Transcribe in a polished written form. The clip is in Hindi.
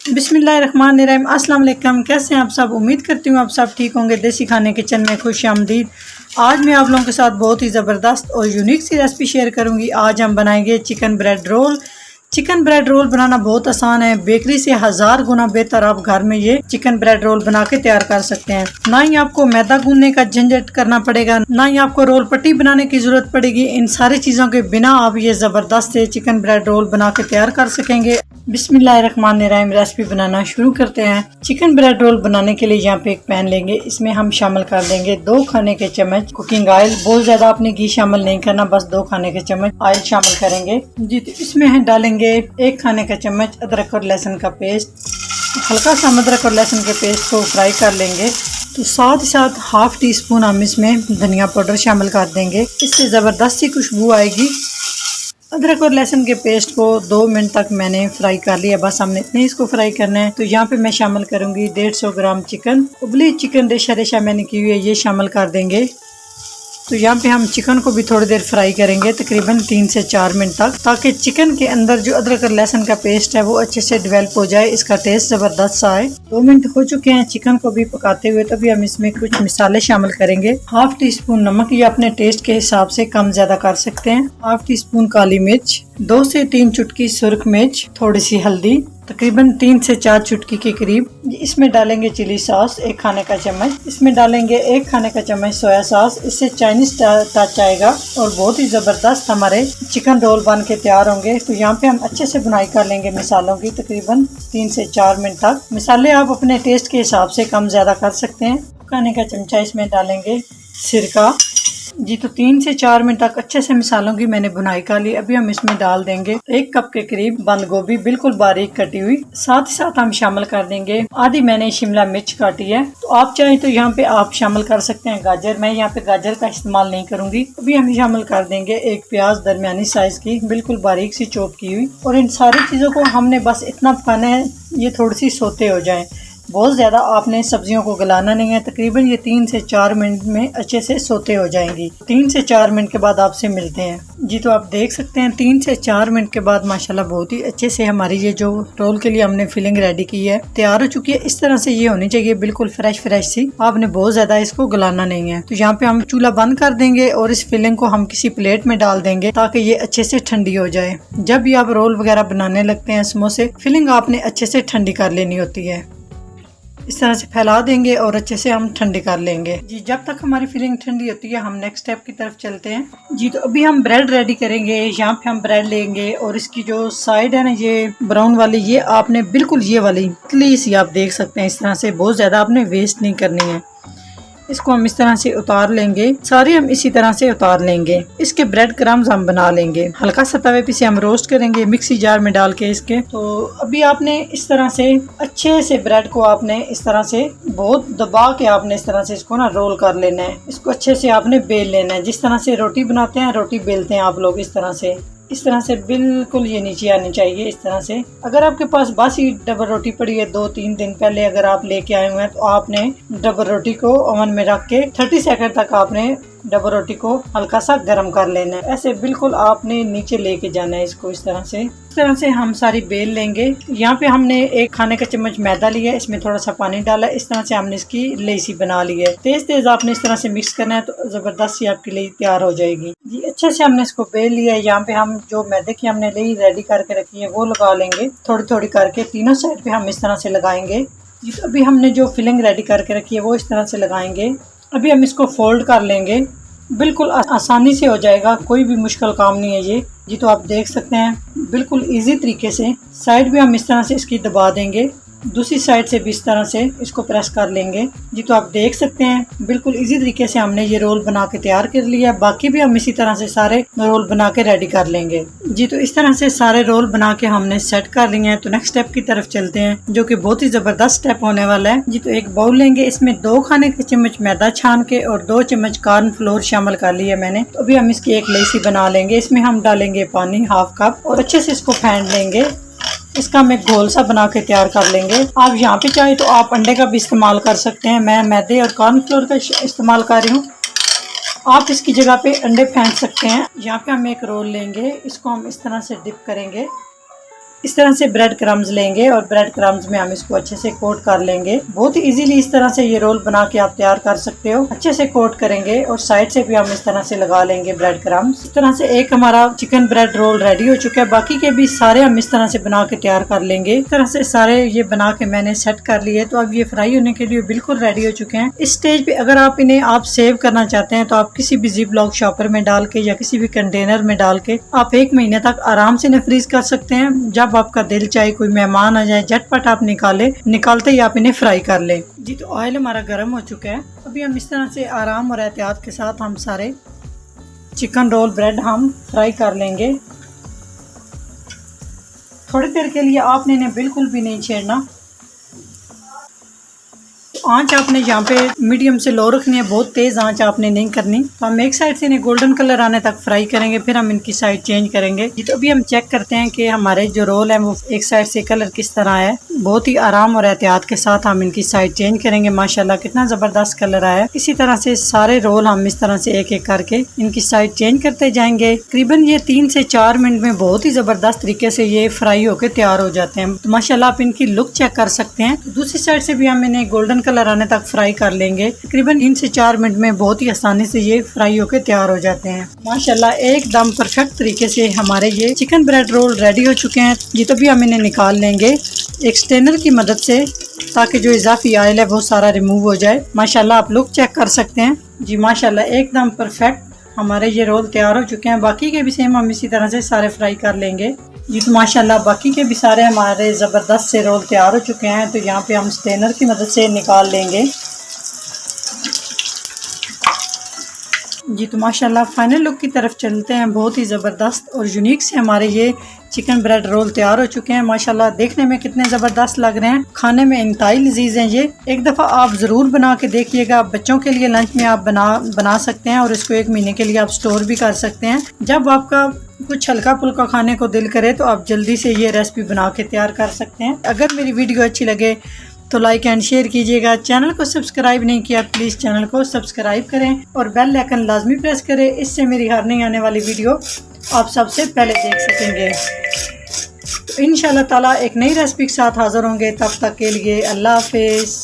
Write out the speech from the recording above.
बिस्मिल्लाहिर्रहमानिर्रहीम। अस्सलाम वालेकुम। कैसे हैं आप सब? उम्मीद करती हूँ आप सब ठीक होंगे। देसी खाने किचन में खुश आमदीद। आज मैं आप लोगों के साथ बहुत ही ज़बरदस्त और यूनिक सी रेसिपी शेयर करूँगी। आज हम बनाएंगे chicken bread roll. Chicken bread roll बनाना बहुत आसान है। बेकरी से 1000 गुना बेहतर आप घर में ये चिकन ब्रेड रोल बना के तैयार कर सकते हैं। ना ही आपको मैदा गूंदने का झंझट करना पड़ेगा, ना ही आपको रोल पट्टी बनाने की जरूरत पड़ेगी। इन सारी चीज़ों के बिना आप ये ज़बरदस्त से चिकन ब्रेड रोल बना के तैयार कर सकेंगे। बिस्मिल्लाहिर्रहमानिर्रहीम। रेसिपी बनाना शुरू करते हैं। चिकन ब्रेड रोल बनाने के लिए यहाँ पे एक पैन लेंगे। इसमें हम शामिल कर देंगे 2 खाने के चम्मच कुकिंग ऑयल। बहुत ज्यादा आपने घी शामिल नहीं करना, बस 2 खाने के चम्मच ऑयल शामिल करेंगे जी। तो इसमें हम डालेंगे 1 खाने का चम्मच अदरक और लहसुन का पेस्ट। हल्का सा अदरक और लहसुन के पेस्ट को फ्राई कर लेंगे। तो साथ ही साथ हाफ टी स्पून हम इसमें धनिया पाउडर शामिल कर देंगे। इससे ज़बरदस्त सी खुशबू आएगी। अदरक और लहसुन के पेस्ट को 2 मिनट तक मैंने फ्राई कर लिया, बस हमने इतने इसको फ्राई करना है। तो यहाँ पे मैं शामिल करूंगी 150 ग्राम चिकन। उबली चिकन रेशा रेशा मैंने की हुई है, ये शामिल कर देंगे। तो यहाँ पे हम चिकन को भी थोड़ी देर फ्राई करेंगे, तकरीबन 3 से 4 मिनट तक, ताकि चिकन के अंदर जो अदरक और लहसुन का पेस्ट है वो अच्छे से डेवलप हो जाए, इसका टेस्ट जबरदस्त सा आए। 2 मिनट हो चुके हैं चिकन को भी पकाते हुए। तभी हम इसमें कुछ मसाले शामिल करेंगे। हाफ टी स्पून नमक, ये अपने टेस्ट के हिसाब से कम ज्यादा कर सकते हैं। हाफ टी स्पून काली मिर्च, 2 से 3 चुटकी सुर्ख मिर्च, थोड़ी सी हल्दी, तकरीबन 3 से 4 चुटकी के करीब। इसमें डालेंगे चिली सॉस 1 खाने का चम्मच। इसमें डालेंगे 1 खाने का चम्मच सोया सॉस। इससे चाइनीज टच आएगा और बहुत ही जबरदस्त हमारे चिकन रोल बन के तैयार होंगे। तो यहाँ पे हम अच्छे से बुनाई कर लेंगे मसालों की, तकरीबन 3 से 4 मिनट तक। मसाले आप अपने टेस्ट के हिसाब से कम ज्यादा कर सकते हैं। खाने का चमचा इसमें डालेंगे सिरका जी। तो 3 से 4 मिनट तक अच्छे से मसालों की मैंने बुनाई कर ली। अभी हम इसमें डाल देंगे 1 कप के करीब बंद गोभी, बिल्कुल बारीक कटी हुई। साथ ही साथ हम शामिल कर देंगे आधी मैंने शिमला मिर्च काटी है। तो आप चाहें तो यहाँ पे आप शामिल कर सकते हैं गाजर। मैं यहाँ पे गाजर का इस्तेमाल नहीं करूंगी। अभी हम शामिल कर देंगे 1 प्याज दरमियानी साइज की, बिल्कुल बारीक सी चॉप की हुई। और इन सारी चीजों को हमने बस इतना पकाना है ये थोड़ी सी सोते हो जाए, बहुत ज़्यादा आपने सब्जियों को गलाना नहीं है। तकरीबन ये 3 से 4 मिनट में अच्छे से सोते हो जाएंगी। 3 से 4 मिनट के बाद आपसे मिलते हैं जी। तो आप देख सकते हैं 3 से 4 मिनट के बाद माशाल्लाह बहुत ही अच्छे से हमारी ये जो रोल के लिए हमने फिलिंग रेडी की है तैयार हो चुकी है। इस तरह से ये होनी चाहिए, बिल्कुल फ्रेश फ्रेश सी। आपने बहुत ज़्यादा इसको गलाना नहीं है। तो यहाँ पे हम चूल्हा बंद कर देंगे और इस फिलिंग को हम किसी प्लेट में डाल देंगे ताकि ये अच्छे से ठंडी हो जाए। जब भी आप रोल वगैरह बनाने लगते हैं समोसे, फिलिंग आपने अच्छे से ठंडी कर लेनी होती है। इस तरह से फैला देंगे और अच्छे से हम ठंडी कर लेंगे जी। जब तक हमारी फिलिंग ठंडी होती है हम नेक्स्ट स्टेप की तरफ चलते हैं जी। तो अभी हम ब्रेड रेडी करेंगे। यहाँ पे हम ब्रेड लेंगे और इसकी जो साइड है ना, ये ब्राउन वाली, ये आपने बिल्कुल ये वाली पतली सी आप देख सकते हैं, इस तरह से बहुत ज्यादा आपने वेस्ट नहीं करनी है। इसको हम इस तरह से उतार लेंगे, सारे हम इसी तरह से उतार लेंगे। इसके ब्रेड क्रम्स हम बना लेंगे। हल्का सा तवे पे से हम रोस्ट करेंगे मिक्सी जार में डाल के इसके। तो अभी आपने इस तरह से अच्छे से ब्रेड को आपने इस तरह से बहुत दबा के आपने इस तरह से इसको ना रोल कर लेना है। इसको अच्छे से आपने बेल लेना है, जिस तरह से रोटी बनाते हैं, रोटी बेलते हैं आप लोग इस तरह से बिल्कुल ये नीचे आनी चाहिए इस तरह से। अगर आपके पास बासी डबल रोटी पड़ी है 2-3 दिन पहले अगर आप लेके आए हुए हैं, तो आपने डबल रोटी को ओवन में रख के 30 सेकंड तक आपने डबल रोटी को हल्का सा गर्म कर लेना है। ऐसे बिल्कुल आपने नीचे लेके जाना है इसको इस तरह से हम सारी बेल लेंगे। यहाँ पे हमने 1 खाने का चम्मच मैदा लिया है, इसमें थोड़ा सा पानी डाला है। इस तरह से हमने इसकी लेसी बना ली है। तेज तेज आपने इस तरह से मिक्स करना है तो जबरदस्त सी आपकी लेई तैयार हो जाएगी जी। अच्छे से हमने इसको बेल लिया है। यहाँ पे हम जो मैदे की हमने लेई रेडी करके रखी है वो लगा लेंगे, थोड़ी थोड़ी करके तीनों साइड पे हम इस तरह से लगाएंगे जी। तो अभी हमने जो फिलिंग रेडी करके रखी है वो इस तरह से लगाएंगे। अभी हम इसको फोल्ड कर लेंगे, बिल्कुल आसानी से हो जाएगा, कोई भी मुश्किल काम नहीं है ये जी। तो आप देख सकते हैं बिल्कुल इजी तरीके से। साइड भी हम इस तरह से इसकी दबा देंगे, दूसरी साइड से भी इस तरह से इसको प्रेस कर लेंगे जी। तो आप देख सकते हैं बिल्कुल इजी तरीके से हमने ये रोल बना के तैयार कर लिया। बाकी भी हम इसी तरह से सारे रोल बना के रेडी कर लेंगे जी। तो इस तरह से सारे रोल बना के हमने सेट कर लिए हैं। तो नेक्स्ट स्टेप की तरफ चलते हैं, जो कि बहुत ही जबरदस्त स्टेप होने वाला है जी। तो एक बाउल लेंगे, इसमें 2 खाने के चम्मच मैदा छान के और 2 चम्मच कॉर्न फ्लोर शामिल कर लिया मैंने। तो अभी हम इसकी एक लेसी बना लेंगे। इसमें हम डालेंगे पानी हाफ कप और अच्छे से इसको फेंट लेंगे। इसका हम एक घोल सा बना के तैयार कर लेंगे। आप यहाँ पे चाहे तो आप अंडे का भी इस्तेमाल कर सकते हैं। मैं मैदे और कॉर्नफ्लोर का इस्तेमाल कर रही हूँ, आप इसकी जगह पे अंडे फेंक सकते हैं। यहाँ पे हम एक रोल लेंगे, इसको हम इस तरह से डिप करेंगे। इस तरह से ब्रेड क्रम्स लेंगे और ब्रेड क्रम्स में हम इसको अच्छे से कोट कर लेंगे। बहुत ही इजीली इस तरह से ये रोल बना के आप तैयार कर सकते हो। अच्छे से कोट करेंगे और साइड से भी हम इस तरह से लगा लेंगे ब्रेड क्रम्स। इस तरह से एक हमारा चिकन ब्रेड रोल रेडी हो चुका है। बाकी के भी सारे हम इस तरह से बना के तैयार कर लेंगे। इस तरह से सारे ये बना के मैंने सेट कर लिए, तो अब ये फ्राई होने के लिए बिल्कुल रेडी हो चुके हैं। इस स्टेज पे अगर आप इन्हें आप सेव करना चाहते हैं तो आप किसी भी जिप लॉक शॉपर में डाल के या किसी भी कंटेनर में डाल के आप 1 महीने तक आराम से इन्हें फ्रीज कर सकते हैं। जब आपका दिल चाहे कोई मेहमान आ जाए झटपट आप निकालते ही आप इन्हें फ्राई कर ले। जी तो ऑयल हमारा गर्म हो चुका है। अभी हम इस तरह से आराम और एहतियात के साथ हम सारे चिकन रोल ब्रेड हम फ्राई कर लेंगे। थोड़ी देर के लिए आपने इन्हें बिल्कुल भी नहीं छेड़ना। आंच आपने यहाँ पे मीडियम से लो रखनी है, बहुत तेज़ आंच आपने नहीं करनी। तो हम एक साइड से इन्हें गोल्डन कलर आने तक फ्राई करेंगे, फिर हम इनकी साइड चेंज करेंगे। तो अभी हम चेक करते हैं कि हमारे जो रोल है वो एक साइड से कलर किस तरह है। बहुत ही आराम और एहतियात के साथ हम इनकी साइड चेंज करेंगे। माशाल्लाह कितना ज़बरदस्त कलर आया। इसी तरह से सारे रोल हम इस तरह से एक एक करके इनकी साइड चेंज करते जाएंगे। तकरीबन ये 3 से 4 मिनट में बहुत ही ज़बरदस्त तरीके से ये फ्राई होकर तैयार हो जाते हैं। तो माशाल्लाह आप इनकी लुक चेक कर सकते हैं। दूसरी साइड से भी हम इन्हें गोल्डन कलर आने तक फ्राई कर लेंगे। तकरीबन 3 से 4 मिनट में बहुत ही आसानी से ये फ्राई होकर तैयार हो जाते हैं। माशाल्लाह एकदम परफेक्ट तरीके से हमारे ये चिकन ब्रेड रोल रेडी हो चुके हैं। ये तो भी हम इन्हें निकाल लेंगे एक स्ट्रेनर की मदद से, ताकि जो इजाफी ऑयल है वो सारा रिमूव हो जाए। माशाल्लाह आप लुक चेक कर सकते हैं। जी माशाल्लाह एकदम परफेक्ट हमारे ये रोल तैयार हो चुके हैं। बाकी के भी सेम हम इसी तरह से सारे फ्राई कर लेंगे। जी तो माशाल्लाह बाकी के भी सारे हमारे ज़बरदस्त से रोल तैयार हो चुके हैं। तो यहाँ पे हम स्ट्रेनर की मदद से निकाल लेंगे। जी तो माशाल्लाह फाइनल लुक की तरफ चलते हैं। बहुत ही ज़बरदस्त और यूनिक से हमारे ये चिकन ब्रेड रोल तैयार हो चुके हैं। माशाल्लाह देखने में कितने ज़बरदस्त लग रहे हैं, खाने में इंतहाई लजीज हैं। ये एक दफ़ा आप ज़रूर बना के देखिएगा। बच्चों के लिए लंच में आप बना सकते हैं और इसको 1 महीने के लिए आप स्टोर भी कर सकते हैं। जब आपका कुछ हल्का फुल्का खाने को दिल करे तो आप जल्दी से ये रेसिपी बना के तैयार कर सकते हैं। अगर मेरी वीडियो अच्छी लगे तो लाइक एंड शेयर कीजिएगा। चैनल को सब्सक्राइब नहीं किया प्लीज़ चैनल को सब्सक्राइब करें और बेल आइकन लाजमी प्रेस करें। इससे मेरी हर नई आने वाली वीडियो आप सबसे पहले देख सकेंगे। तो इंशाल्लाह ताला एक नई रेसिपी के साथ हाज़िर होंगे। तब तक के लिए अल्लाह हाफिज़।